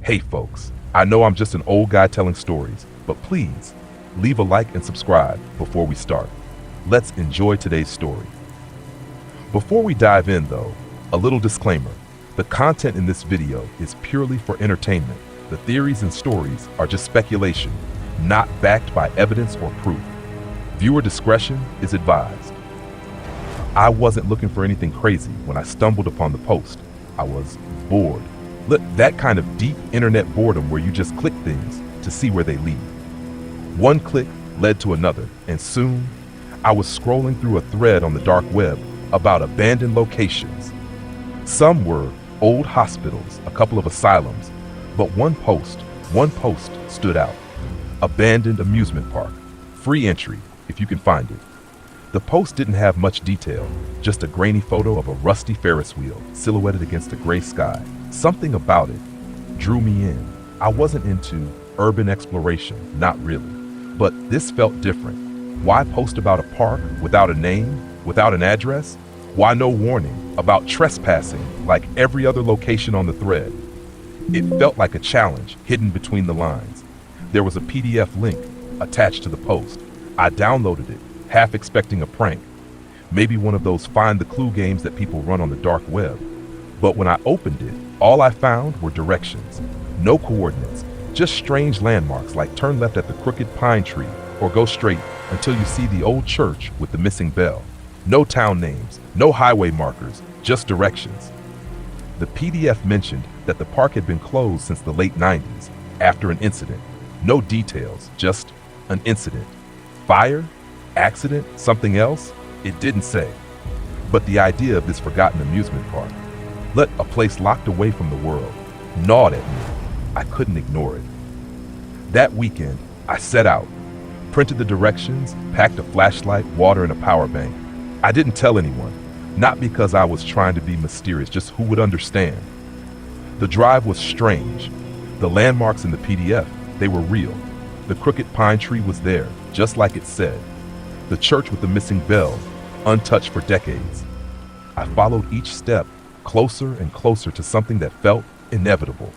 Hey folks, I know I'm just an old guy telling stories, but please, leave a like and subscribe before we start. Let's enjoy today's story. Before we dive in though, a little disclaimer. The content in this video is purely for entertainment. The theories and stories are just speculation, not backed by evidence or proof. Viewer discretion is advised. I wasn't looking for anything crazy when I stumbled upon the post. I was bored. Look, that kind of deep internet boredom where you just click things to see where they lead. One click led to another, and soon I was scrolling through a thread on the dark web about abandoned locations. Some were old hospitals, a couple of asylums, but one post stood out. Abandoned amusement park, free entry if you can find it. The post didn't have much detail, just a grainy photo of a rusty Ferris wheel silhouetted against a gray sky. Something about it drew me in. I wasn't into urban exploration, not really, but this felt different. Why post about a park without a name, without an address? Why no warning about trespassing like every other location on the thread? It felt like a challenge hidden between the lines. There was a PDF link attached to the post. I downloaded it, half expecting a prank, maybe one of those find the clue games that people run on the dark web. But when I opened it, all I found were directions, no coordinates, just strange landmarks like turn left at the crooked pine tree or go straight until you see the old church with the missing bell. No town names, no highway markers, just directions. The PDF mentioned that the park had been closed since the late 90s after an incident. No details, just an incident. Fire? Accident? Something else? It didn't say. But the idea of this forgotten amusement park, let a place locked away from the world, gnawed at me. I couldn't ignore it. That weekend, I set out, printed the directions, packed a flashlight, water, and a power bank. I didn't tell anyone, not because I was trying to be mysterious, just who would understand. The drive was strange. The landmarks in the PDF, they were real. The crooked pine tree was there, just like it said. The church with the missing bell, untouched for decades. I followed each step, closer and closer to something that felt inevitable.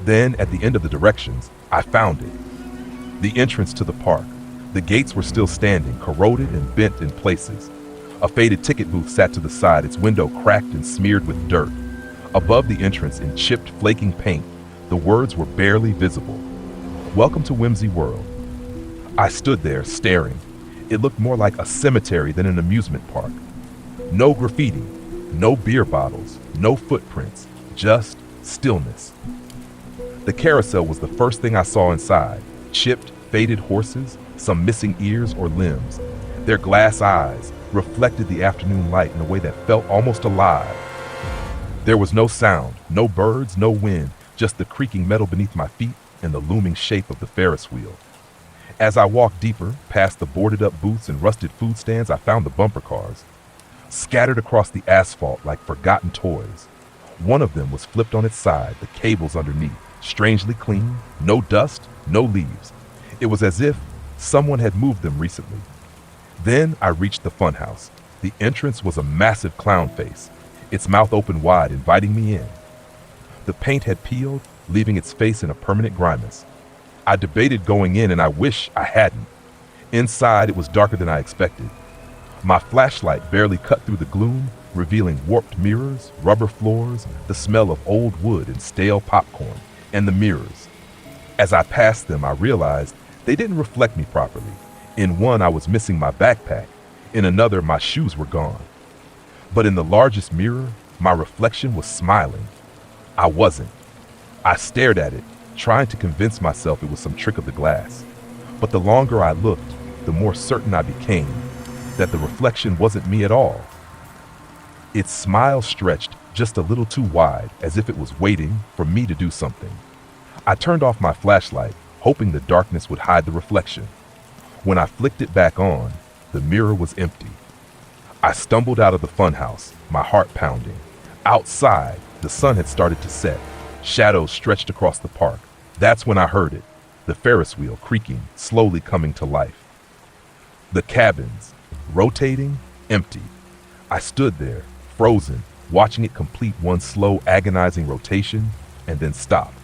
Then, at the end of the directions, I found it. The entrance to the park. The gates were still standing, corroded and bent in places. A faded ticket booth sat to the side, its window cracked and smeared with dirt. Above the entrance, in chipped, flaking paint, the words were barely visible. Welcome to Whimsy World. I stood there, staring. It looked more like a cemetery than an amusement park. No graffiti, no beer bottles, no footprints, just stillness. The carousel was the first thing I saw inside. Chipped, faded horses, some missing ears or limbs. Their glass eyes reflected the afternoon light in a way that felt almost alive. There was no sound, no birds, no wind, just the creaking metal beneath my feet and the looming shape of the Ferris wheel. As I walked deeper, past the boarded-up booths and rusted food stands, I found the bumper cars, scattered across the asphalt like forgotten toys. One of them was flipped on its side, the cables underneath, strangely clean, no dust, no leaves. It was as if someone had moved them recently. Then I reached the funhouse. The entrance was a massive clown face, its mouth open wide, inviting me in. The paint had peeled, leaving its face in a permanent grimace. I debated going in, and I wish I hadn't. Inside, it was darker than I expected. My flashlight barely cut through the gloom, revealing warped mirrors, rubber floors, the smell of old wood and stale popcorn, and the mirrors. As I passed them, I realized they didn't reflect me properly. In one, I was missing my backpack. In another, my shoes were gone. But in the largest mirror, my reflection was smiling. I wasn't. I stared at it, trying to convince myself it was some trick of the glass. But the longer I looked, the more certain I became that the reflection wasn't me at all. Its smile stretched just a little too wide, as if it was waiting for me to do something. I turned off my flashlight, hoping the darkness would hide the reflection. When I flicked it back on, the mirror was empty. I stumbled out of the funhouse, my heart pounding. Outside, the sun had started to set. Shadows stretched across the park. That's when I heard it, the Ferris wheel creaking, slowly coming to life. The cabins, rotating, empty. I stood there, frozen, watching it complete one slow, agonizing rotation, and then stopped.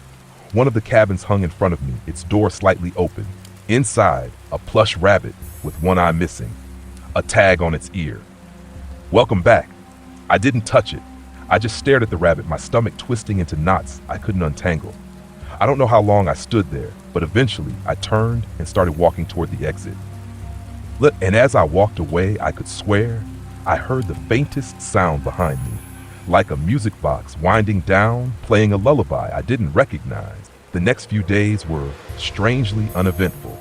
One of the cabins hung in front of me, its door slightly open. Inside, a plush rabbit with one eye missing, a tag on its ear. "Welcome back." I didn't touch it. I just stared at the rabbit, my stomach twisting into knots I couldn't untangle. I don't know how long I stood there, but eventually I turned and started walking toward the exit. And as I walked away, I could swear I heard the faintest sound behind me, like a music box winding down, playing a lullaby I didn't recognize. The next few days were strangely uneventful.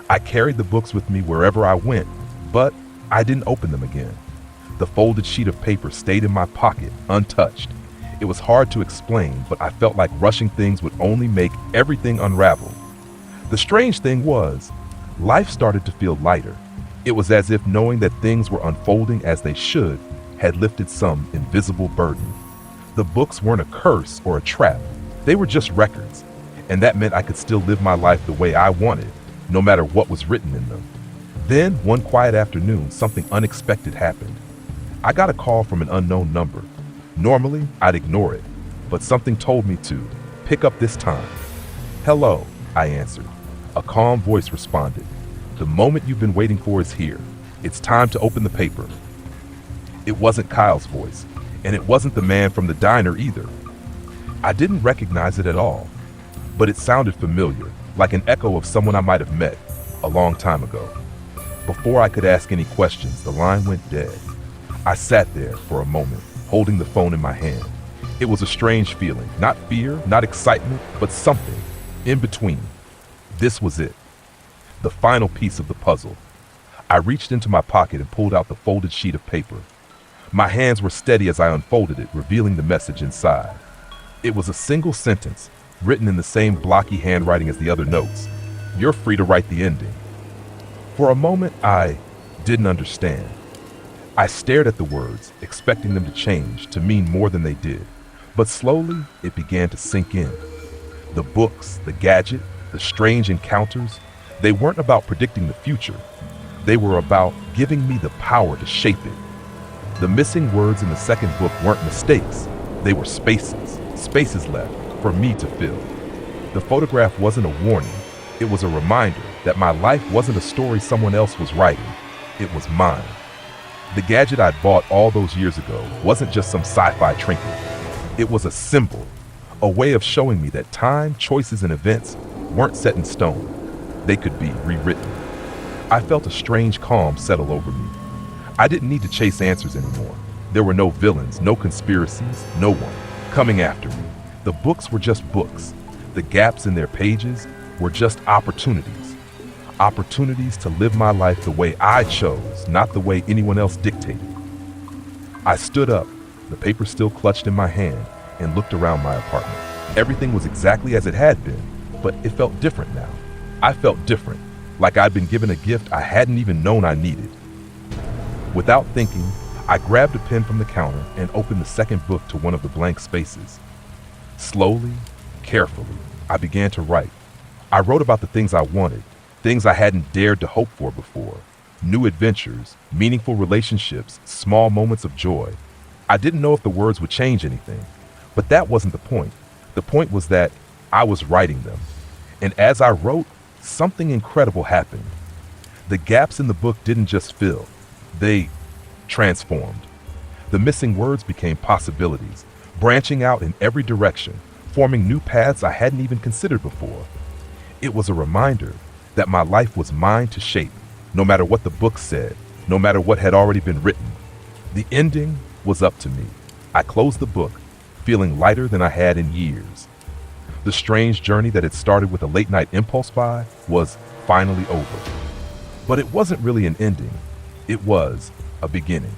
I carried the books with me wherever I went, but I didn't open them again. The folded sheet of paper stayed in my pocket, untouched. It was hard to explain, but I felt like rushing things would only make everything unravel. The strange thing was, life started to feel lighter. It was as if knowing that things were unfolding as they should had lifted some invisible burden. The books weren't a curse or a trap. They were just records, and that meant I could still live my life the way I wanted, no matter what was written in them. Then, one quiet afternoon, something unexpected happened. I got a call from an unknown number. Normally, I'd ignore it, but something told me to pick up this time. "Hello," I answered. A calm voice responded. "The moment you've been waiting for is here. It's time to open the paper." It wasn't Kyle's voice, and it wasn't the man from the diner either. I didn't recognize it at all, but it sounded familiar, like an echo of someone I might have met a long time ago. Before I could ask any questions, the line went dead. I sat there for a moment, holding the phone in my hand. It was a strange feeling, not fear, not excitement, but something in between. This was it, the final piece of the puzzle. I reached into my pocket and pulled out the folded sheet of paper. My hands were steady as I unfolded it, revealing the message inside. It was a single sentence, written in the same blocky handwriting as the other notes. "You're free to write the ending." For a moment, I didn't understand. I stared at the words, expecting them to change, to mean more than they did. But slowly, it began to sink in. The books, the gadget, the strange encounters, they weren't about predicting the future. They were about giving me the power to shape it. The missing words in the second book weren't mistakes. They were spaces left for me to fill. The photograph wasn't a warning. It was a reminder that my life wasn't a story someone else was writing. It was mine. The gadget I'd bought all those years ago wasn't just some sci-fi trinket. It was a symbol, a way of showing me that time, choices, and events weren't set in stone. They could be rewritten. I felt a strange calm settle over me. I didn't need to chase answers anymore. There were no villains, no conspiracies, no one coming after me. The books were just books. The gaps in their pages were just opportunities. Opportunities to live my life the way I chose, not the way anyone else dictated. I stood up, the paper still clutched in my hand, and looked around my apartment. Everything was exactly as it had been, but it felt different now. I felt different, like I'd been given a gift I hadn't even known I needed. Without thinking, I grabbed a pen from the counter and opened the second book to one of the blank spaces. Slowly, carefully, I began to write. I wrote about the things I wanted, things I hadn't dared to hope for before. New adventures, meaningful relationships, small moments of joy. I didn't know if the words would change anything, but that wasn't the point. The point was that I was writing them. And as I wrote, something incredible happened. The gaps in the book didn't just fill, they transformed. The missing words became possibilities, branching out in every direction, forming new paths I hadn't even considered before. It was a reminder that my life was mine to shape, no matter what the book said, no matter what had already been written. The ending was up to me. I closed the book, feeling lighter than I had in years. The strange journey that had started with a late-night impulse buy was finally over. But it wasn't really an ending. It was a beginning.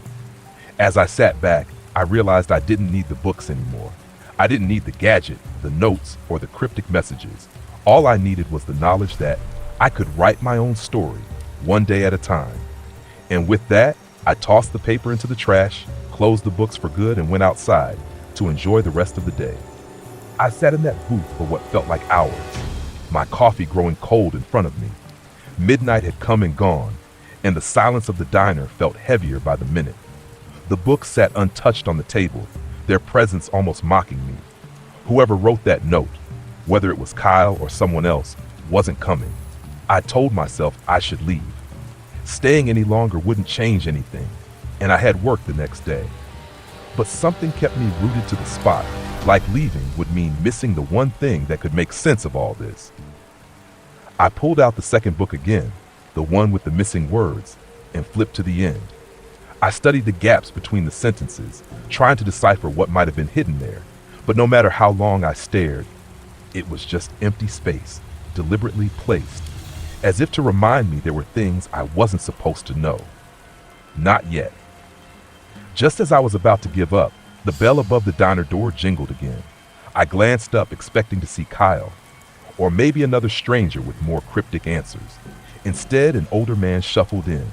As I sat back, I realized I didn't need the books anymore. I didn't need the gadget, the notes, or the cryptic messages. All I needed was the knowledge that I could write my own story, one day at a time. And with that, I tossed the paper into the trash, closed the books for good, and went outside to enjoy the rest of the day. I sat in that booth for what felt like hours, my coffee growing cold in front of me. Midnight had come and gone, and the silence of the diner felt heavier by the minute. The books sat untouched on the table, their presence almost mocking me. Whoever wrote that note, whether it was Kyle or someone else, wasn't coming. I told myself I should leave. Staying any longer wouldn't change anything, and I had work the next day. But something kept me rooted to the spot, like leaving would mean missing the one thing that could make sense of all this. I pulled out the second book again, the one with the missing words, and flipped to the end. I studied the gaps between the sentences, trying to decipher what might have been hidden there, but no matter how long I stared, it was just empty space, deliberately placed, as if to remind me there were things I wasn't supposed to know. Not yet. Just as I was about to give up, the bell above the diner door jingled again. I glanced up, expecting to see Kyle, or maybe another stranger with more cryptic answers. Instead, an older man shuffled in,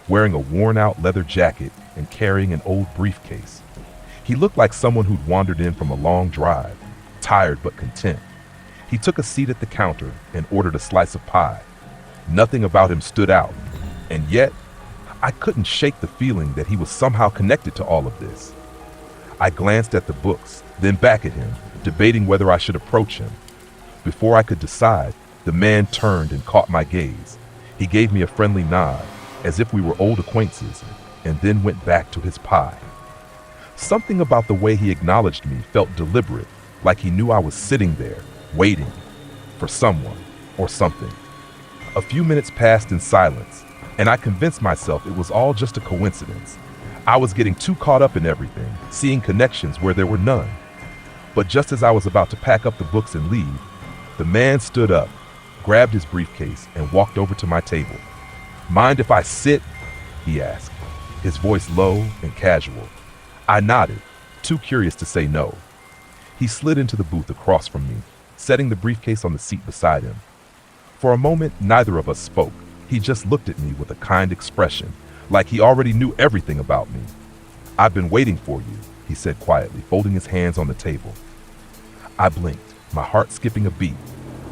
wearing a worn-out leather jacket and carrying an old briefcase. He looked like someone who'd wandered in from a long drive, tired but content. He took a seat at the counter and ordered a slice of pie. Nothing about him stood out, and yet, I couldn't shake the feeling that he was somehow connected to all of this. I glanced at the books, then back at him, debating whether I should approach him. Before I could decide, the man turned and caught my gaze. He gave me a friendly nod, as if we were old acquaintances, and then went back to his pie. Something about the way he acknowledged me felt deliberate, like he knew I was sitting there, waiting for someone or something. A few minutes passed in silence, and I convinced myself it was all just a coincidence. I was getting too caught up in everything, seeing connections where there were none. But just as I was about to pack up the books and leave, the man stood up, grabbed his briefcase, and walked over to my table. "Mind if I sit?" he asked, his voice low and casual. I nodded, too curious to say no. He slid into the booth across from me, setting the briefcase on the seat beside him. For a moment, neither of us spoke. He just looked at me with a kind expression, like he already knew everything about me. "I've been waiting for you," he said quietly, folding his hands on the table. I blinked, my heart skipping a beat.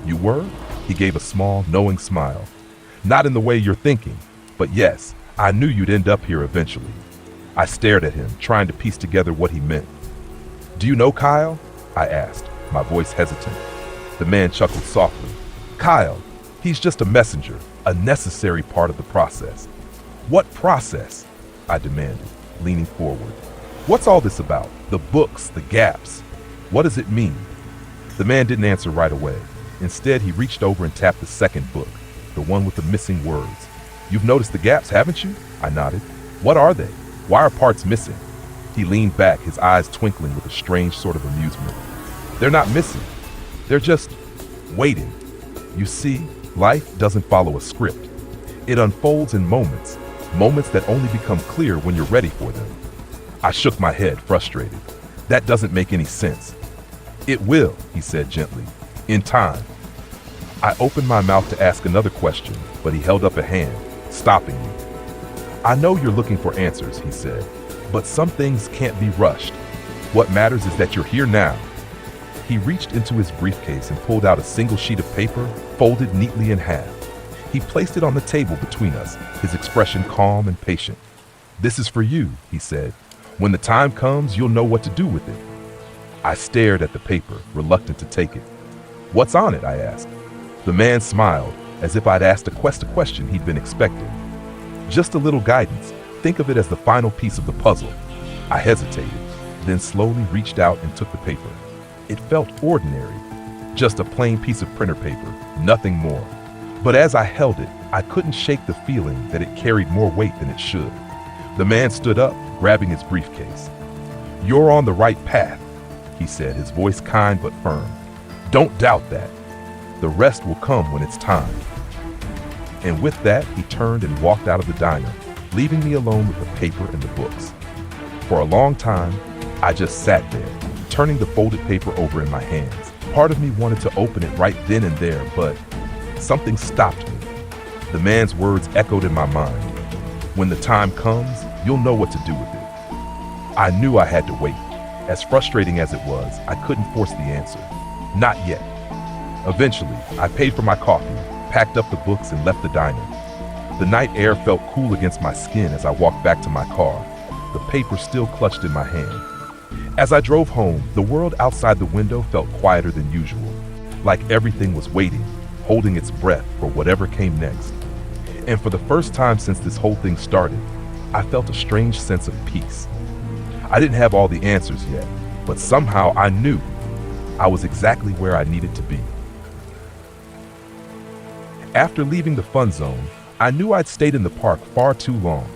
"You were?" He gave a small, knowing smile. "Not in the way you're thinking, but yes, I knew you'd end up here eventually." I stared at him, trying to piece together what he meant. "Do you know Kyle?" I asked, my voice hesitant. The man chuckled softly. "Kyle, he's just a messenger, a necessary part of the process." "What process?" I demanded, leaning forward. "What's all this about? The books, the gaps. What does it mean?" The man didn't answer right away. Instead, he reached over and tapped the second book, the one with the missing words. "You've noticed the gaps, haven't you?" I nodded. "What are they? Why are parts missing?" He leaned back, his eyes twinkling with a strange sort of amusement. "They're not missing. They're just waiting. You see, life doesn't follow a script. It unfolds in moments, moments that only become clear when you're ready for them." I shook my head, frustrated. "That doesn't make any sense." "It will," he said gently, "in time." I opened my mouth to ask another question, but he held up a hand, stopping me. "I know you're looking for answers," he said, "but some things can't be rushed. What matters is that you're here now." He reached into his briefcase and pulled out a single sheet of paper, folded neatly in half. He placed it on the table between us, his expression calm and patient. "This is for you," he said. "When the time comes, you'll know what to do with it." I stared at the paper, reluctant to take it. "What's on it?" I asked. The man smiled, as if I'd asked a question he'd been expecting. "Just a little guidance. Think of it as the final piece of the puzzle." I hesitated, then slowly reached out and took the paper. It felt ordinary, just a plain piece of printer paper, nothing more. But as I held it, I couldn't shake the feeling that it carried more weight than it should. The man stood up, grabbing his briefcase. "You're on the right path," he said, his voice kind but firm. "Don't doubt that. The rest will come when it's time." And with that, he turned and walked out of the diner, leaving me alone with the paper and the books. For a long time, I just sat there, turning the folded paper over in my hands. Part of me wanted to open it right then and there, but something stopped me. The man's words echoed in my mind. "When the time comes, you'll know what to do with it." I knew I had to wait. As frustrating as it was, I couldn't force the answer. Not yet. Eventually, I paid for my coffee, packed up the books, and left the diner. The night air felt cool against my skin as I walked back to my car, the paper still clutched in my hand. As I drove home, the world outside the window felt quieter than usual, like everything was waiting, holding its breath for whatever came next. And for the first time since this whole thing started, I felt a strange sense of peace. I didn't have all the answers yet, but somehow I knew I was exactly where I needed to be. After leaving the fun zone, I knew I'd stayed in the park far too long.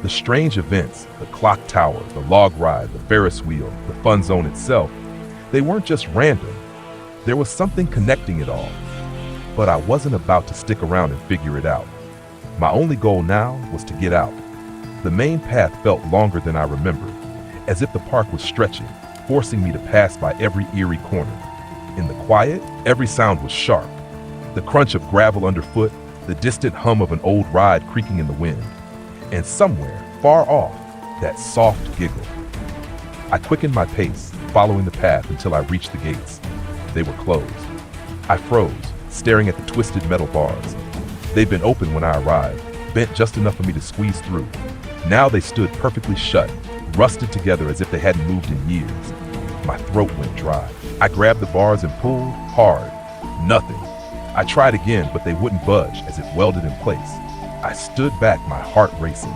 The strange events, the clock tower, the log ride, the Ferris wheel, the fun zone itself, they weren't just random. There was something connecting it all. But I wasn't about to stick around and figure it out. My only goal now was to get out. The main path felt longer than I remembered, as if the park was stretching, forcing me to pass by every eerie corner. In the quiet, every sound was sharp. The crunch of gravel underfoot, the distant hum of an old ride creaking in the wind, and somewhere, far off, that soft giggle. I quickened my pace, following the path until I reached the gates. They were closed. I froze, staring at the twisted metal bars. They'd been open when I arrived, bent just enough for me to squeeze through. Now they stood perfectly shut, rusted together as if they hadn't moved in years. My throat went dry. I grabbed the bars and pulled hard. Nothing. I tried again, but they wouldn't budge as if welded in place. I stood back, my heart racing.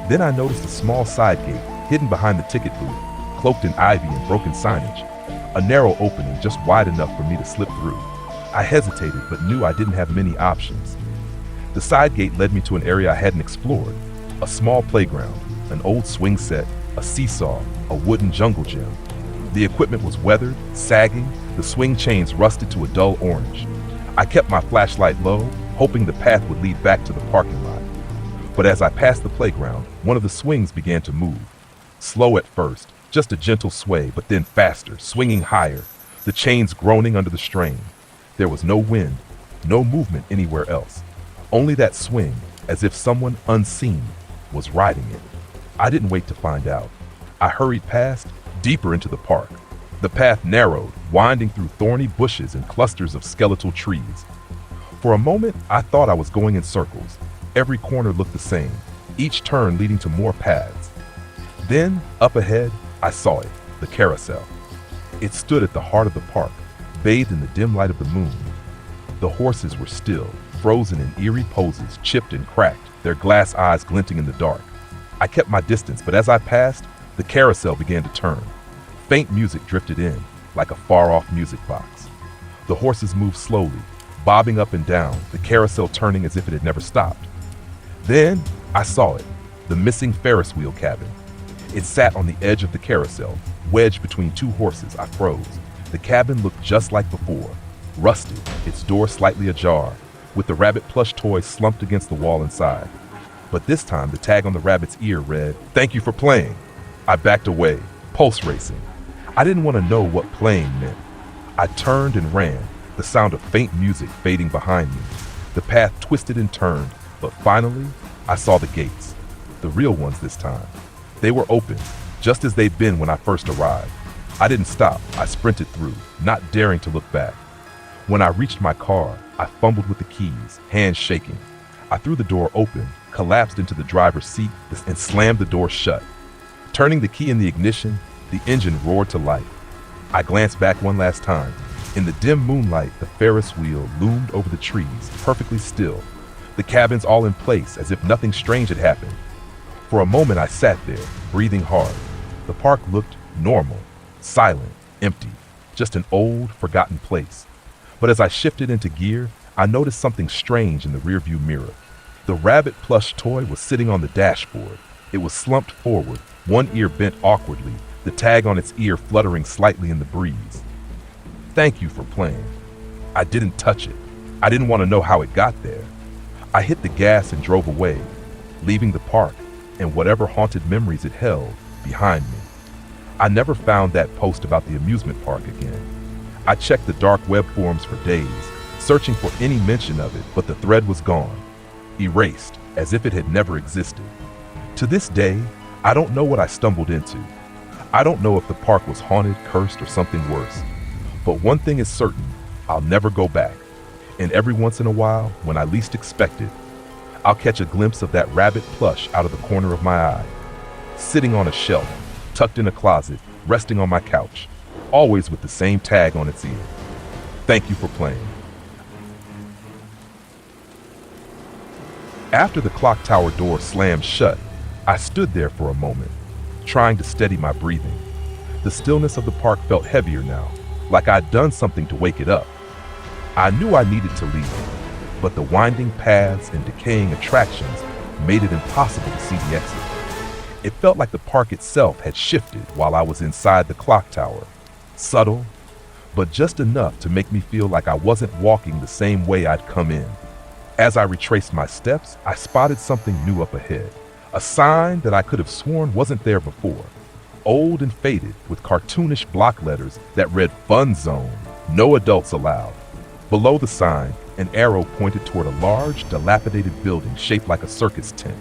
Then I noticed a small side gate, hidden behind the ticket booth, cloaked in ivy and broken signage. A narrow opening just wide enough for me to slip through. I hesitated, but knew I didn't have many options. The side gate led me to an area I hadn't explored. A small playground, an old swing set, a seesaw, a wooden jungle gym. The equipment was weathered, sagging, the swing chains rusted to a dull orange. I kept my flashlight low, hoping the path would lead back to the parking lot. But as I passed the playground, one of the swings began to move. Slow at first, just a gentle sway, but then faster, swinging higher, the chains groaning under the strain. There was no wind, no movement anywhere else. Only that swing, as if someone unseen was riding it. I didn't wait to find out. I hurried past, deeper into the park. The path narrowed, winding through thorny bushes and clusters of skeletal trees. For a moment, I thought I was going in circles. Every corner looked the same, each turn leading to more paths. Then, up ahead, I saw it, the carousel. It stood at the heart of the park, bathed in the dim light of the moon. The horses were still, frozen in eerie poses, chipped and cracked, their glass eyes glinting in the dark. I kept my distance, but as I passed, the carousel began to turn. Faint music drifted in, like a far-off music box. The horses moved slowly, bobbing up and down, the carousel turning as if it had never stopped. Then I saw it, the missing Ferris wheel cabin. It sat on the edge of the carousel, wedged between two horses. I froze. The cabin looked just like before, rusted, its door slightly ajar, with the rabbit plush toy slumped against the wall inside. But this time the tag on the rabbit's ear read, "Thank you for playing." I backed away, pulse racing. I didn't want to know what playing meant. I turned and ran, the sound of faint music fading behind me. The path twisted and turned, but finally, I saw the gates. The real ones this time. They were open, just as they'd been when I first arrived. I didn't stop. I sprinted through, not daring to look back. When I reached my car, I fumbled with the keys, hands shaking. I threw the door open, collapsed into the driver's seat, and slammed the door shut. Turning the key in the ignition, the engine roared to life. I glanced back one last time. In the dim moonlight, the Ferris wheel loomed over the trees, perfectly still. The cabins all in place, as if nothing strange had happened. For a moment I sat there, breathing hard. The park looked normal, silent, empty, just an old, forgotten place. But as I shifted into gear, I noticed something strange in the rearview mirror. The rabbit plush toy was sitting on the dashboard. It was slumped forward, one ear bent awkwardly, the tag on its ear fluttering slightly in the breeze. "Thank you for playing." I didn't touch it. I didn't want to know how it got there. I hit the gas and drove away, leaving the park and whatever haunted memories it held behind me. I never found that post about the amusement park again. I checked the dark web forums for days, searching for any mention of it, but the thread was gone, erased, as if it had never existed. To this day, I don't know what I stumbled into. I don't know if the park was haunted, cursed, or something worse. But one thing is certain, I'll never go back. And every once in a while, when I least expect it, I'll catch a glimpse of that rabbit plush out of the corner of my eye, sitting on a shelf, tucked in a closet, resting on my couch, always with the same tag on its ear. Thank you for playing. After the clock tower door slammed shut, I stood there for a moment, trying to steady my breathing. The stillness of the park felt heavier now, like I'd done something to wake it up. I knew I needed to leave, but the winding paths and decaying attractions made it impossible to see the exit. It felt like the park itself had shifted while I was inside the clock tower. Subtle, but just enough to make me feel like I wasn't walking the same way I'd come in. As I retraced my steps, I spotted something new up ahead. A sign that I could have sworn wasn't there before. Old and faded, with cartoonish block letters that read "Fun Zone, no adults allowed." Below the sign, an arrow pointed toward a large, dilapidated building shaped like a circus tent.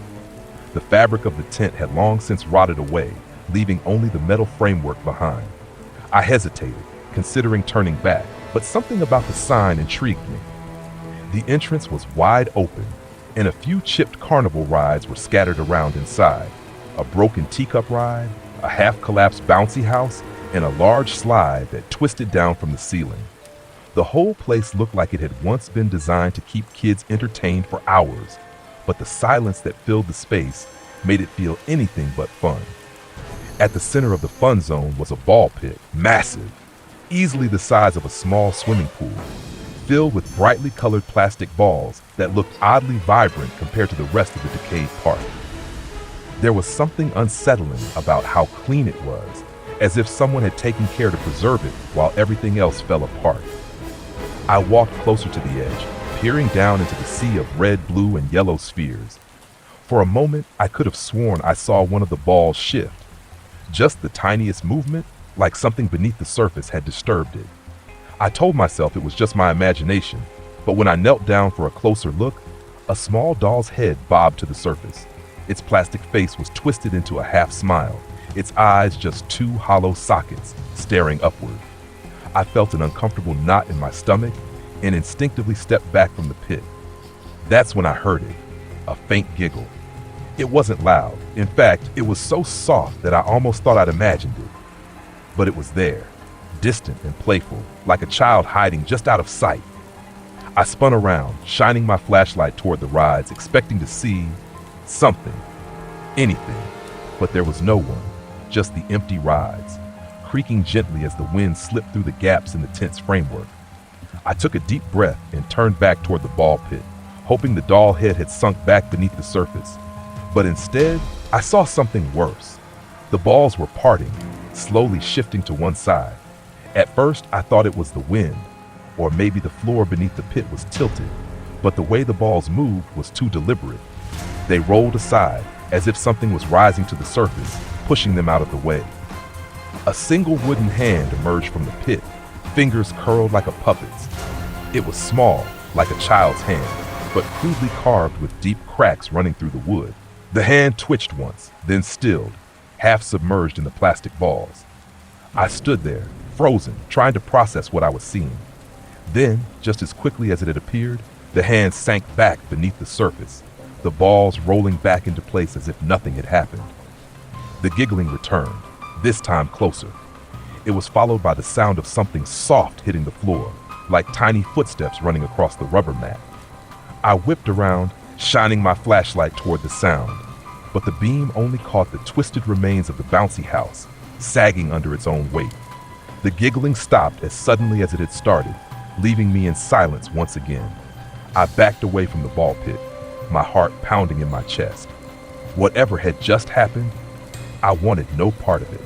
The fabric of the tent had long since rotted away, leaving only the metal framework behind. I hesitated, considering turning back, but something about the sign intrigued me. The entrance was wide open, and a few chipped carnival rides were scattered around inside. A broken teacup ride, a half-collapsed bouncy house, and a large slide that twisted down from the ceiling. The whole place looked like it had once been designed to keep kids entertained for hours, but the silence that filled the space made it feel anything but fun. At the center of the fun zone was a ball pit, massive, easily the size of a small swimming pool, filled with brightly colored plastic balls that looked oddly vibrant compared to the rest of the decayed park. There was something unsettling about how clean it was, as if someone had taken care to preserve it while everything else fell apart. I walked closer to the edge, peering down into the sea of red, blue, and yellow spheres. For a moment, I could have sworn I saw one of the balls shift. Just the tiniest movement, like something beneath the surface had disturbed it. I told myself it was just my imagination, but when I knelt down for a closer look, a small doll's head bobbed to the surface. Its plastic face was twisted into a half smile, its eyes just two hollow sockets, staring upward. I felt an uncomfortable knot in my stomach and instinctively stepped back from the pit. That's when I heard it, a faint giggle. It wasn't loud. In fact, it was so soft that I almost thought I'd imagined it. But it was there, distant and playful, like a child hiding just out of sight. I spun around, shining my flashlight toward the rides, expecting to see something, anything. But there was no one, just the empty rides, creaking gently as the wind slipped through the gaps in the tent's framework. I took a deep breath and turned back toward the ball pit, hoping the doll head had sunk back beneath the surface. But instead, I saw something worse. The balls were parting, slowly shifting to one side. At first, I thought it was the wind, or maybe the floor beneath the pit was tilted, but the way the balls moved was too deliberate. They rolled aside, as if something was rising to the surface, pushing them out of the way. A single wooden hand emerged from the pit, fingers curled like a puppet's. It was small, like a child's hand, but crudely carved with deep cracks running through the wood. The hand twitched once, then stilled, half submerged in the plastic balls. I stood there, frozen, trying to process what I was seeing. Then, just as quickly as it had appeared, the hand sank back beneath the surface, the balls rolling back into place as if nothing had happened. The giggling returned, this time closer. It was followed by the sound of something soft hitting the floor, like tiny footsteps running across the rubber mat. I whipped around, shining my flashlight toward the sound, but the beam only caught the twisted remains of the bouncy house, sagging under its own weight. The giggling stopped as suddenly as it had started, leaving me in silence once again. I backed away from the ball pit, my heart pounding in my chest. Whatever had just happened, I wanted no part of it.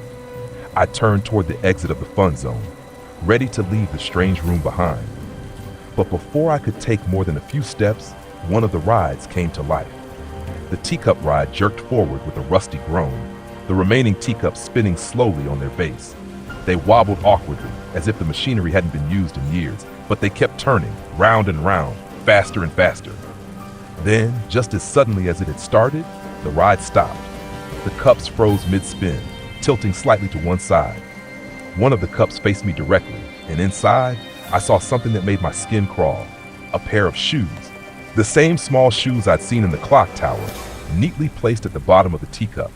I turned toward the exit of the fun zone, ready to leave the strange room behind. But before I could take more than a few steps, one of the rides came to life. The teacup ride jerked forward with a rusty groan, the remaining teacups spinning slowly on their base. They wobbled awkwardly, as if the machinery hadn't been used in years, but they kept turning, round and round, faster and faster. Then, just as suddenly as it had started, the ride stopped. The cups froze mid-spin, tilting slightly to one side. One of the cups faced me directly, and inside, I saw something that made my skin crawl. A pair of shoes. The same small shoes I'd seen in the clock tower, neatly placed at the bottom of the teacup.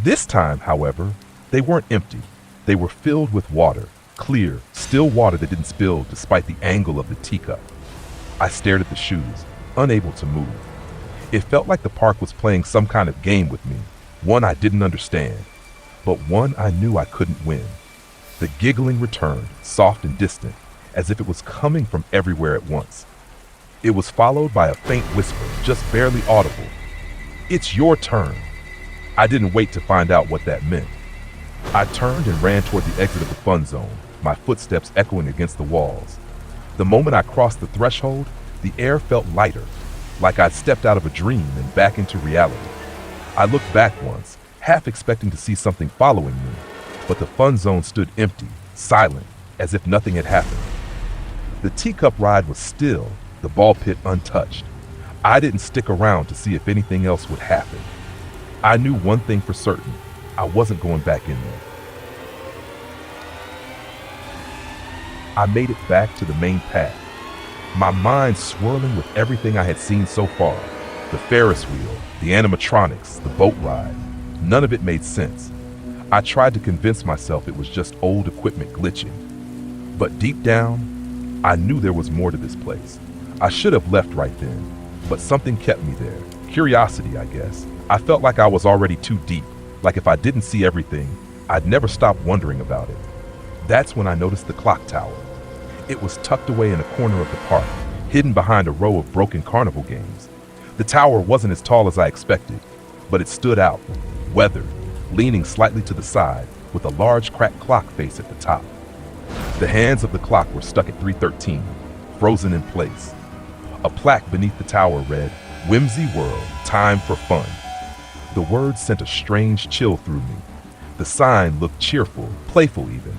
This time, however, they weren't empty. They were filled with water, clear, still water that didn't spill despite the angle of the teacup. I stared at the shoes, unable to move. It felt like the park was playing some kind of game with me, one I didn't understand, but one I knew I couldn't win. The giggling returned, soft and distant, as if it was coming from everywhere at once. It was followed by a faint whisper, just barely audible. "It's your turn." I didn't wait to find out what that meant. I turned and ran toward the exit of the fun zone, my footsteps echoing against the walls. The moment I crossed the threshold, the air felt lighter, like I'd stepped out of a dream and back into reality. I looked back once, half expecting to see something following me, but the fun zone stood empty, silent, as if nothing had happened. The teacup ride was still, the ball pit untouched. I didn't stick around to see if anything else would happen. I knew one thing for certain: I wasn't going back in there. I made it back to the main path, my mind swirling with everything I had seen so far. The Ferris wheel, the animatronics, the boat ride. None of it made sense. I tried to convince myself it was just old equipment glitching. But deep down, I knew there was more to this place. I should have left right then, but something kept me there. Curiosity, I guess. I felt like I was already too deep, like if I didn't see everything, I'd never stop wondering about it. That's when I noticed the clock tower. It was tucked away in a corner of the park, hidden behind a row of broken carnival games. The tower wasn't as tall as I expected, but it stood out, weathered, leaning slightly to the side, with a large cracked clock face at the top. The hands of the clock were stuck at 3:13, frozen in place. A plaque beneath the tower read, "Whimsy World, time for fun." The words sent a strange chill through me. The sign looked cheerful, playful even,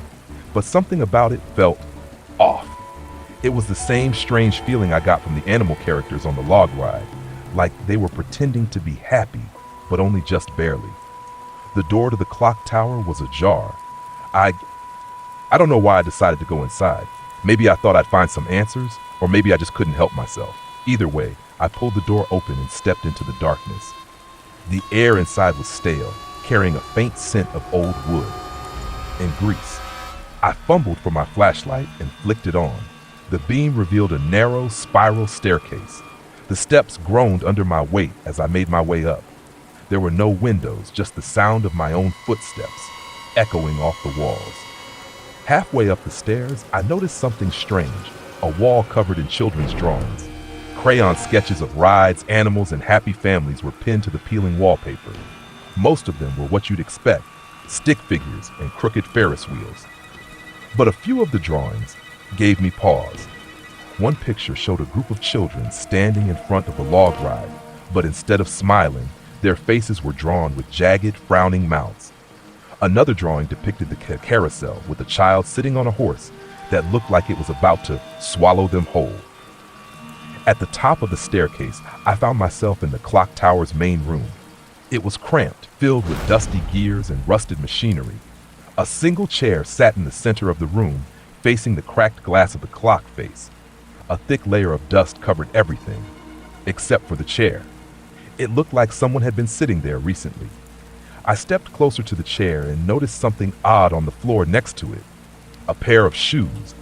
but something about it felt off. It was the same strange feeling I got from the animal characters on the log ride, like they were pretending to be happy, but only just barely. The door to the clock tower was ajar. I don't know why I decided to go inside. Maybe I thought I'd find some answers, or maybe I just couldn't help myself. Either way, I pulled the door open and stepped into the darkness. The air inside was stale, carrying a faint scent of old wood and grease. I fumbled for my flashlight and flicked it on. The beam revealed a narrow, spiral staircase. The steps groaned under my weight as I made my way up. There were no windows, just the sound of my own footsteps, echoing off the walls. Halfway up the stairs, I noticed something strange, a wall covered in children's drawings. Crayon sketches of rides, animals, and happy families were pinned to the peeling wallpaper. Most of them were what you'd expect, stick figures and crooked Ferris wheels. But a few of the drawings gave me pause. One picture showed a group of children standing in front of a log ride, but instead of smiling, their faces were drawn with jagged, frowning mouths. Another drawing depicted the carousel with a child sitting on a horse that looked like it was about to swallow them whole. At the top of the staircase, I found myself in the clock tower's main room. It was cramped, filled with dusty gears and rusted machinery. A single chair sat in the center of the room, facing the cracked glass of the clock face. A thick layer of dust covered everything, except for the chair. It looked like someone had been sitting there recently. I stepped closer to the chair and noticed something odd on the floor next to it. A pair of shoes.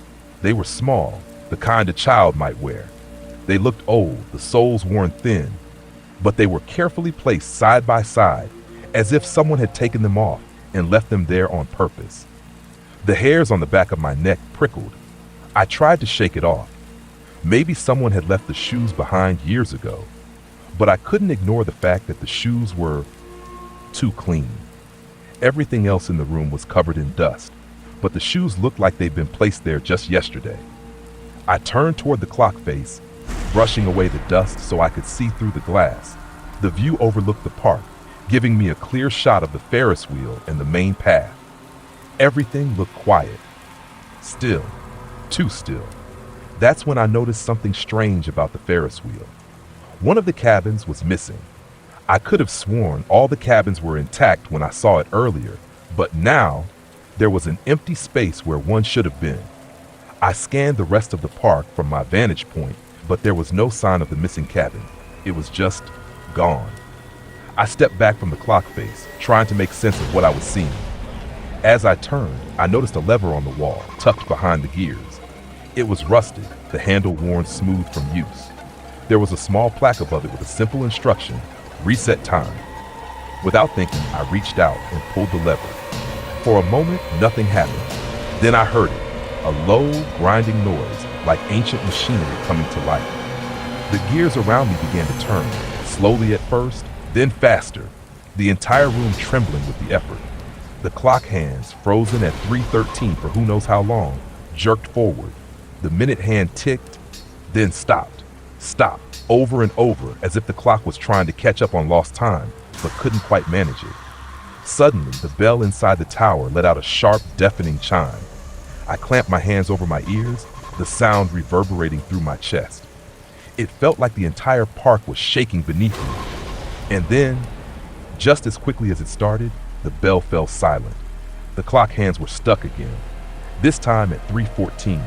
They were small, the kind a child might wear. They looked old, the soles worn thin, but they were carefully placed side by side, as if someone had taken them off and left them there on purpose. The hairs on the back of my neck prickled. I tried to shake it off. Maybe someone had left the shoes behind years ago, but I couldn't ignore the fact that the shoes were too clean. Everything else in the room was covered in dust, but the shoes looked like they'd been placed there just yesterday. I turned toward the clock face, brushing away the dust so I could see through the glass. The view overlooked the park, giving me a clear shot of the Ferris wheel and the main path. Everything looked quiet. Still. Too still. That's when I noticed something strange about the Ferris wheel. One of the cabins was missing. I could have sworn all the cabins were intact when I saw it earlier, but now there was an empty space where one should have been. I scanned the rest of the park from my vantage point, but there was no sign of the missing cabin. It was just gone. I stepped back from the clock face, trying to make sense of what I was seeing. As I turned, I noticed a lever on the wall, tucked behind the gears. It was rusted, the handle worn smooth from use. There was a small plaque above it with a simple instruction: reset time. Without thinking, I reached out and pulled the lever. For a moment, nothing happened. Then I heard it, a low, grinding noise, like ancient machinery coming to life. The gears around me began to turn, slowly at first, then faster, the entire room trembling with the effort. The clock hands, frozen at 3:13 for who knows how long, jerked forward. The minute hand ticked, then stopped, over and over, as if the clock was trying to catch up on lost time, but couldn't quite manage it. Suddenly, the bell inside the tower let out a sharp, deafening chime. I clamped my hands over my ears, the sound reverberating through my chest. It felt like the entire park was shaking beneath me. And then, just as quickly as it started, the bell fell silent. The clock hands were stuck again, this time at 3:14.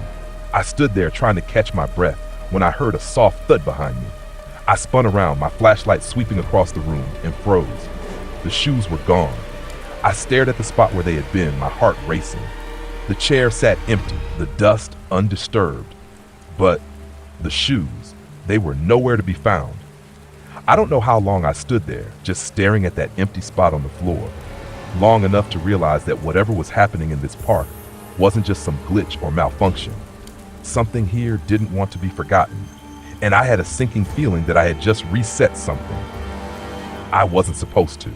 I stood there trying to catch my breath when I heard a soft thud behind me. I spun around, my flashlight sweeping across the room, and froze. The shoes were gone. I stared at the spot where they had been, my heart racing. The chair sat empty, the dust undisturbed. But the shoes, they were nowhere to be found. I don't know how long I stood there, just staring at that empty spot on the floor. Long enough to realize that whatever was happening in this park wasn't just some glitch or malfunction. Something here didn't want to be forgotten, and I had a sinking feeling that I had just reset something. I wasn't supposed to.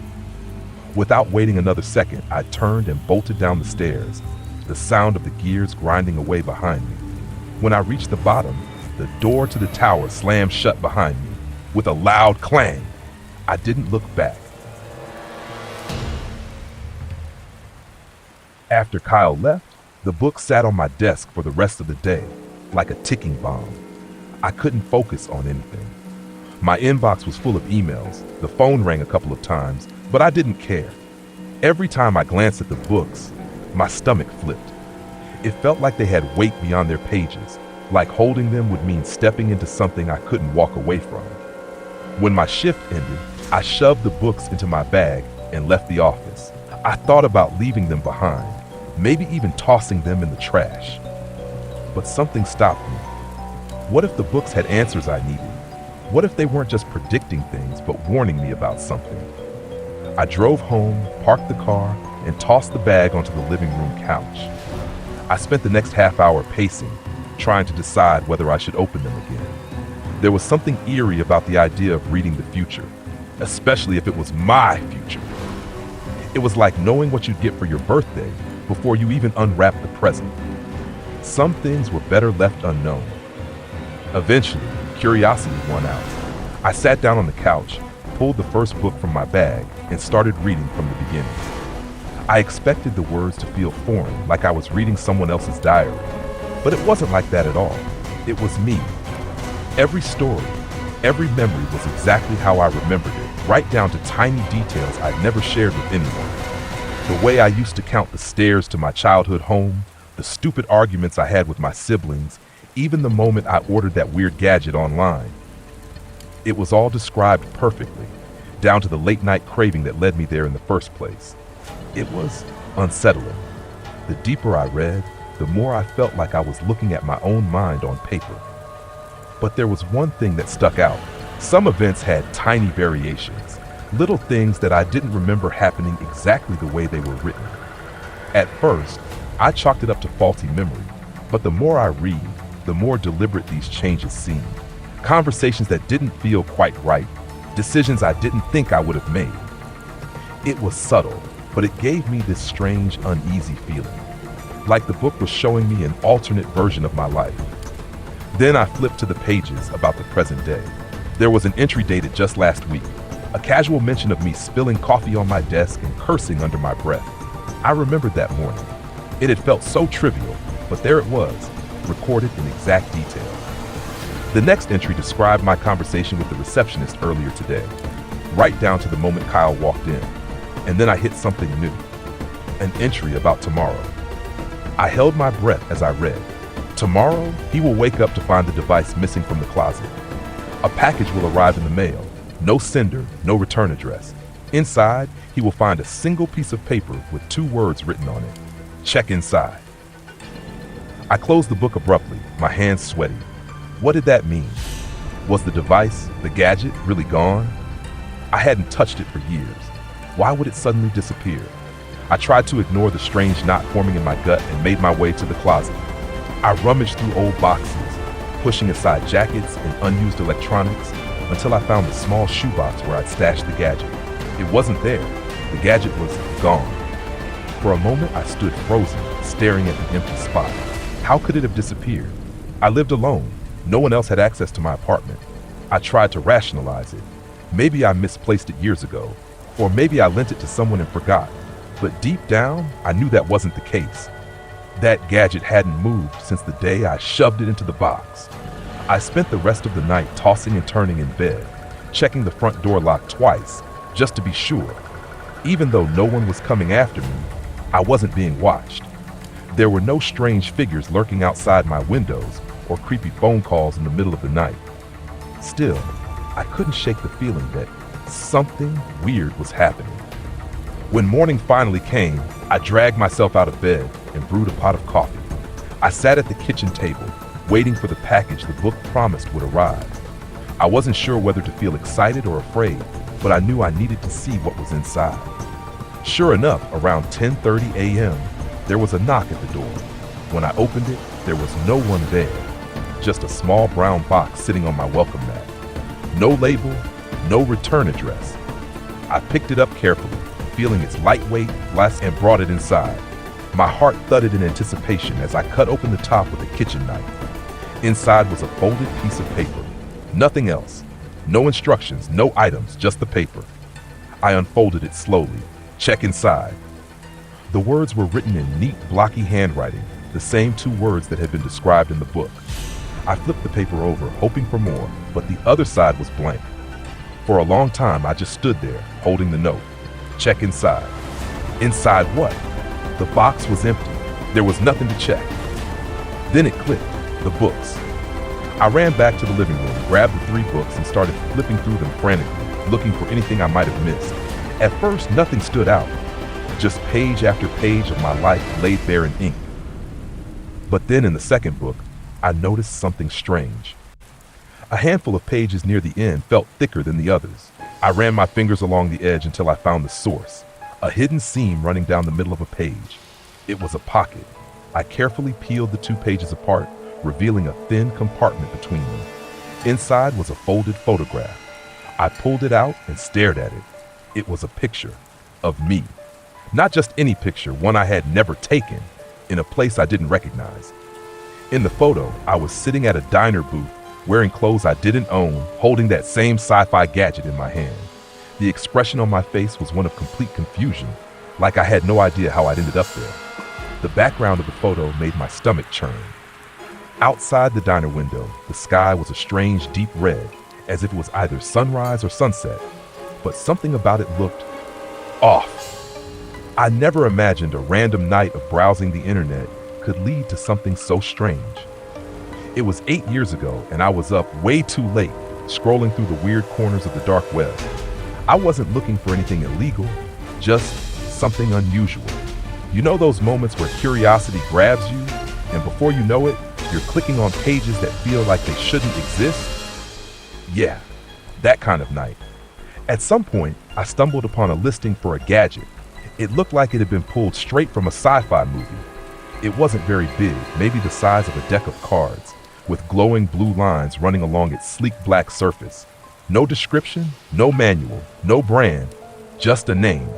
Without waiting another second, I turned and bolted down the stairs, the sound of the gears grinding away behind me. When I reached the bottom, the door to the tower slammed shut behind me with a loud clang. I didn't look back. After Kyle left, the book sat on my desk for the rest of the day, like a ticking bomb. I couldn't focus on anything. My inbox was full of emails, the phone rang a couple of times, but I didn't care. Every time I glanced at the books, my stomach flipped. It felt like they had weight beyond their pages, like holding them would mean stepping into something I couldn't walk away from. When my shift ended, I shoved the books into my bag and left the office. I thought about leaving them behind, maybe even tossing them in the trash. But something stopped me. What if the books had answers I needed? What if they weren't just predicting things, but warning me about something? I drove home, parked the car, and tossed the bag onto the living room couch. I spent the next half hour pacing, trying to decide whether I should open them again. There was something eerie about the idea of reading the future, especially if it was my future. It was like knowing what you'd get for your birthday before you even unwrapped the present. Some things were better left unknown. Eventually, curiosity won out. I sat down on the couch, pulled the first book from my bag, and started reading from the beginning. I expected the words to feel foreign, like I was reading someone else's diary. But it wasn't like that at all. It was me. Every story, every memory was exactly how I remembered it, right down to tiny details I'd never shared with anyone. The way I used to count the stairs to my childhood home, the stupid arguments I had with my siblings, even the moment I ordered that weird gadget online. It was all described perfectly, down to the late-night craving that led me there in the first place. It was unsettling. The deeper I read, the more I felt like I was looking at my own mind on paper. But there was one thing that stuck out. Some events had tiny variations, little things that I didn't remember happening exactly the way they were written. At first, I chalked it up to faulty memory, but the more I read, the more deliberate these changes seemed. Conversations that didn't feel quite right, decisions I didn't think I would have made. It was subtle, but it gave me this strange, uneasy feeling, like the book was showing me an alternate version of my life. Then I flipped to the pages about the present day. There was an entry dated just last week, a casual mention of me spilling coffee on my desk and cursing under my breath. I remembered that morning. It had felt so trivial, but there it was, recorded in exact detail. The next entry described my conversation with the receptionist earlier today, right down to the moment Kyle walked in. And then I hit something new, an entry about tomorrow. I held my breath as I read. Tomorrow, he will wake up to find the device missing from the closet. A package will arrive in the mail. No sender, no return address. Inside, he will find a single piece of paper with 2 words written on it. Check inside. I closed the book abruptly, my hands sweaty. What did that mean? Was the device, the gadget, really gone? I hadn't touched it for years. Why would it suddenly disappear? I tried to ignore the strange knot forming in my gut and made my way to the closet. I rummaged through old boxes, pushing aside jackets and unused electronics until I found the small shoebox where I'd stashed the gadget. It wasn't there. The gadget was gone. For a moment, I stood frozen, staring at the empty spot. How could it have disappeared? I lived alone. No one else had access to my apartment. I tried to rationalize it. Maybe I misplaced it years ago, or maybe I lent it to someone and forgot. But deep down, I knew that wasn't the case. That gadget hadn't moved since the day I shoved it into the box. I spent the rest of the night tossing and turning in bed, checking the front door lock twice, just to be sure. Even though no one was coming after me, I wasn't being watched. There were no strange figures lurking outside my windows or creepy phone calls in the middle of the night. Still, I couldn't shake the feeling that something weird was happening. When morning finally came, I dragged myself out of bed and brewed a pot of coffee. I sat at the kitchen table, waiting for the package the book promised would arrive. I wasn't sure whether to feel excited or afraid, but I knew I needed to see what was inside. Sure enough, around 10:30 a.m., there was a knock at the door. When I opened it, there was no one there, just a small brown box sitting on my welcome mat. No label, no return address. I picked it up carefully, feeling its lightweight, glass, and brought it inside. My heart thudded in anticipation as I cut open the top with a kitchen knife. Inside was a folded piece of paper. Nothing else. No instructions, no items, just the paper. I unfolded it slowly. Check inside. The words were written in neat, blocky handwriting, the same 2 words that had been described in the book. I flipped the paper over, hoping for more, but the other side was blank. For a long time, I just stood there, holding the note. Check inside. Inside what? The box was empty. There was nothing to check. Then it clicked. The books. I ran back to the living room, grabbed the 3 books, and started flipping through them frantically, looking for anything I might have missed. At first, nothing stood out. Just page after page of my life laid bare in ink. But then in the second book, I noticed something strange. A handful of pages near the end felt thicker than the others. I ran my fingers along the edge until I found the source, a hidden seam running down the middle of a page. It was a pocket. I carefully peeled the 2 pages apart, revealing a thin compartment between them. Inside was a folded photograph. I pulled it out and stared at it. It was a picture of me. Not just any picture, one I had never taken, in a place I didn't recognize. In the photo, I was sitting at a diner booth, wearing clothes I didn't own, holding that same sci-fi gadget in my hand. The expression on my face was one of complete confusion, like I had no idea how I'd ended up there. The background of the photo made my stomach churn. Outside the diner window, the sky was a strange deep red, as if it was either sunrise or sunset, but something about it looked off. I never imagined a random night of browsing the internet could lead to something so strange. It was 8 years ago, and I was up way too late, scrolling through the weird corners of the dark web. I wasn't looking for anything illegal, just something unusual. You know those moments where curiosity grabs you, and before you know it, you're clicking on pages that feel like they shouldn't exist? Yeah, that kind of night. At some point, I stumbled upon a listing for a gadget. It looked like it had been pulled straight from a sci-fi movie. It wasn't very big, maybe the size of a deck of cards, with glowing blue lines running along its sleek black surface. No description, no manual, no brand, just a name,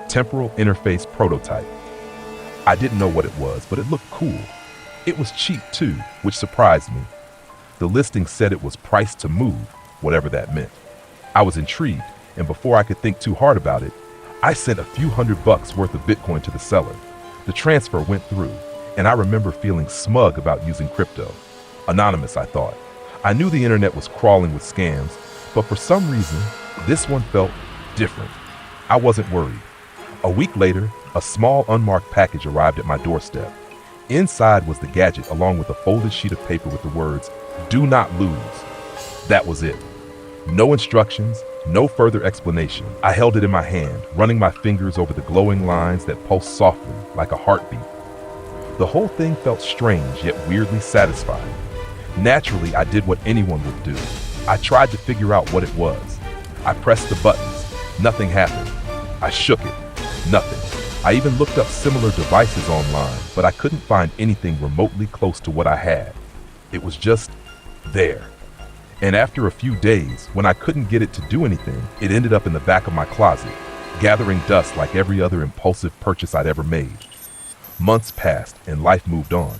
Temporal Interface Prototype. I didn't know what it was, but it looked cool. It was cheap too, which surprised me. The listing said it was priced to move, whatever that meant. I was intrigued, and before I could think too hard about it, I sent a few $100 worth of Bitcoin to the seller. The transfer went through, and I remember feeling smug about using crypto. Anonymous, I thought. I knew the internet was crawling with scams, but for some reason, this one felt different. I wasn't worried. A week later, a small unmarked package arrived at my doorstep. Inside was the gadget along with a folded sheet of paper with the words, "Do not lose." That was it. No instructions, No further explanation. I held it in my hand, running my fingers over the glowing lines that pulsed softly like a heartbeat. The whole thing felt strange yet weirdly satisfying. Naturally, I did what anyone would do. I tried to figure out what it was. I pressed the buttons. Nothing happened. I shook it. Nothing. I even looked up similar devices online, but I couldn't find anything remotely close to what I had. It was just there. And after a few days, when I couldn't get it to do anything, it ended up in the back of my closet, gathering dust like every other impulsive purchase I'd ever made. Months passed and life moved on.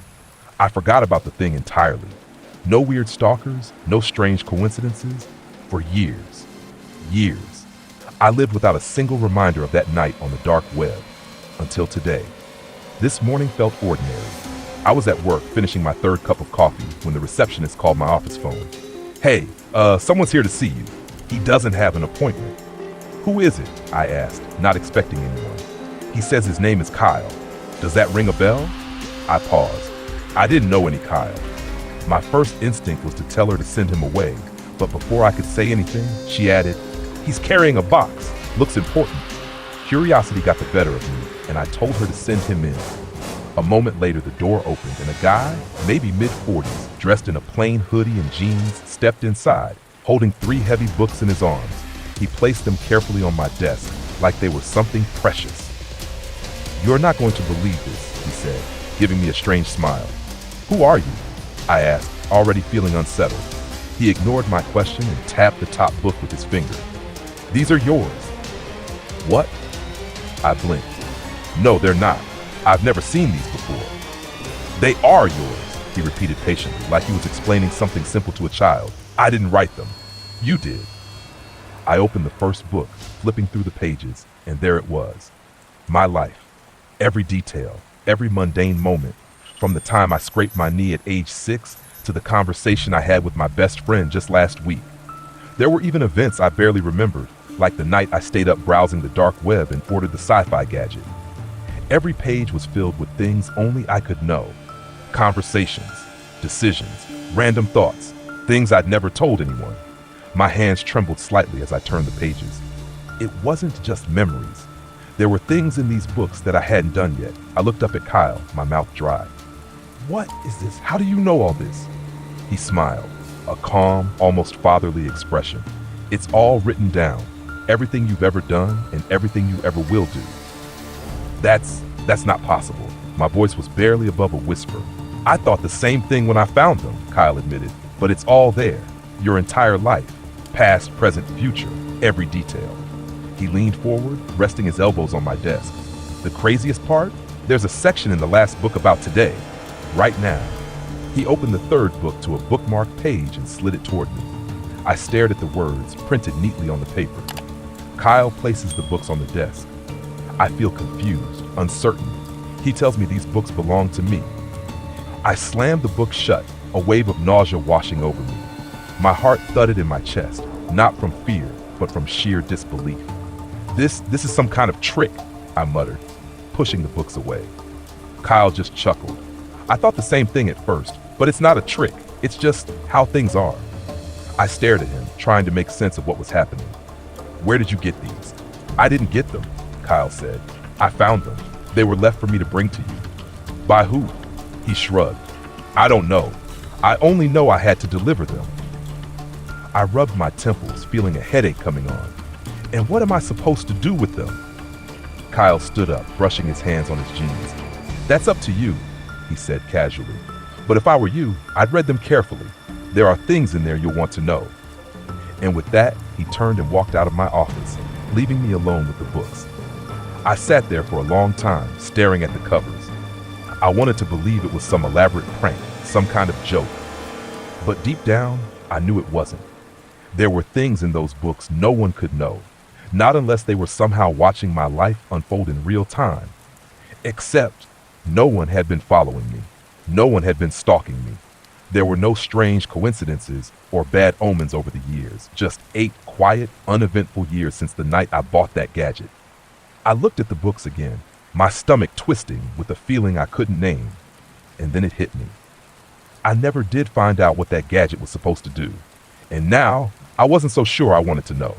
I forgot about the thing entirely. No weird stalkers, no strange coincidences. For years. I lived without a single reminder of that night on the dark web. Until today. This morning felt ordinary. I was at work finishing my third cup of coffee when the receptionist called my office phone. "Hey, someone's here to see you. He doesn't have an appointment." "Who is it?" I asked, not expecting anyone. "He says his name is Kyle. Does that ring a bell?" I paused. I didn't know any Kyle. My first instinct was to tell her to send him away, but before I could say anything, she added, "He's carrying a box. Looks important." Curiosity got the better of me, and I told her to send him in. A moment later, the door opened, and a guy, maybe mid-40s, dressed in a plain hoodie and jeans, stepped inside, holding 3 heavy books in his arms. He placed them carefully on my desk, like they were something precious. "You're not going to believe this," he said, giving me a strange smile. "Who are you?" I asked, already feeling unsettled. He ignored my question and tapped the top book with his finger. "These are yours." "What?" I blinked. "No, they're not. I've never seen these before." "They are yours," he repeated patiently, like he was explaining something simple to a child. "I didn't write them. You did." I opened the first book, flipping through the pages, and there it was. My life. Every detail, every mundane moment, from the time I scraped my knee at age 6 to the conversation I had with my best friend just last week. There were even events I barely remembered, like the night I stayed up browsing the dark web and ordered the sci-fi gadget. Every page was filled with things only I could know. Conversations, decisions, random thoughts, things I'd never told anyone. My hands trembled slightly as I turned the pages. It wasn't just memories. There were things in these books that I hadn't done yet. I looked up at Kyle, my mouth dry. "What is this? How do you know all this?" He smiled, a calm, almost fatherly expression. "It's all written down. Everything you've ever done and everything you ever will do." That's not possible. My voice was barely above a whisper. "I thought the same thing when I found them," Kyle admitted. "But it's all there. Your entire life. Past, present, future. Every detail." He leaned forward, resting his elbows on my desk. "The craziest part? There's a section in the last book about today. Right now." He opened the third book to a bookmarked page and slid it toward me. I stared at the words, printed neatly on the paper. Kyle places the books on the desk. I feel confused, uncertain. He tells me these books belong to me. I slammed the book shut, a wave of nausea washing over me. My heart thudded in my chest, not from fear, but from sheer disbelief. This is some kind of trick," I muttered, pushing the books away. Kyle just chuckled. "I thought the same thing at first, but it's not a trick. It's just how things are." I stared at him, trying to make sense of what was happening. "Where did you get these?" "I didn't get them," Kyle said. "I found them. They were left for me to bring to you." "By who?" He shrugged. "I don't know. I only know I had to deliver them." I rubbed my temples, feeling a headache coming on. "And what am I supposed to do with them?" Kyle stood up, brushing his hands on his jeans. "That's up to you," he said casually. "But if I were you, I'd read them carefully. There are things in there you'll want to know." And with that, he turned and walked out of my office, leaving me alone with the books. I sat there for a long time, staring at the covers. I wanted to believe it was some elaborate prank, some kind of joke. But deep down, I knew it wasn't. There were things in those books no one could know, not unless they were somehow watching my life unfold in real time. Except, no one had been following me. No one had been stalking me. There were no strange coincidences or bad omens over the years, just 8 quiet, uneventful years since the night I bought that gadget. I looked at the books again, my stomach twisting with a feeling I couldn't name, and then it hit me. I never did find out what that gadget was supposed to do, and now I wasn't so sure I wanted to know.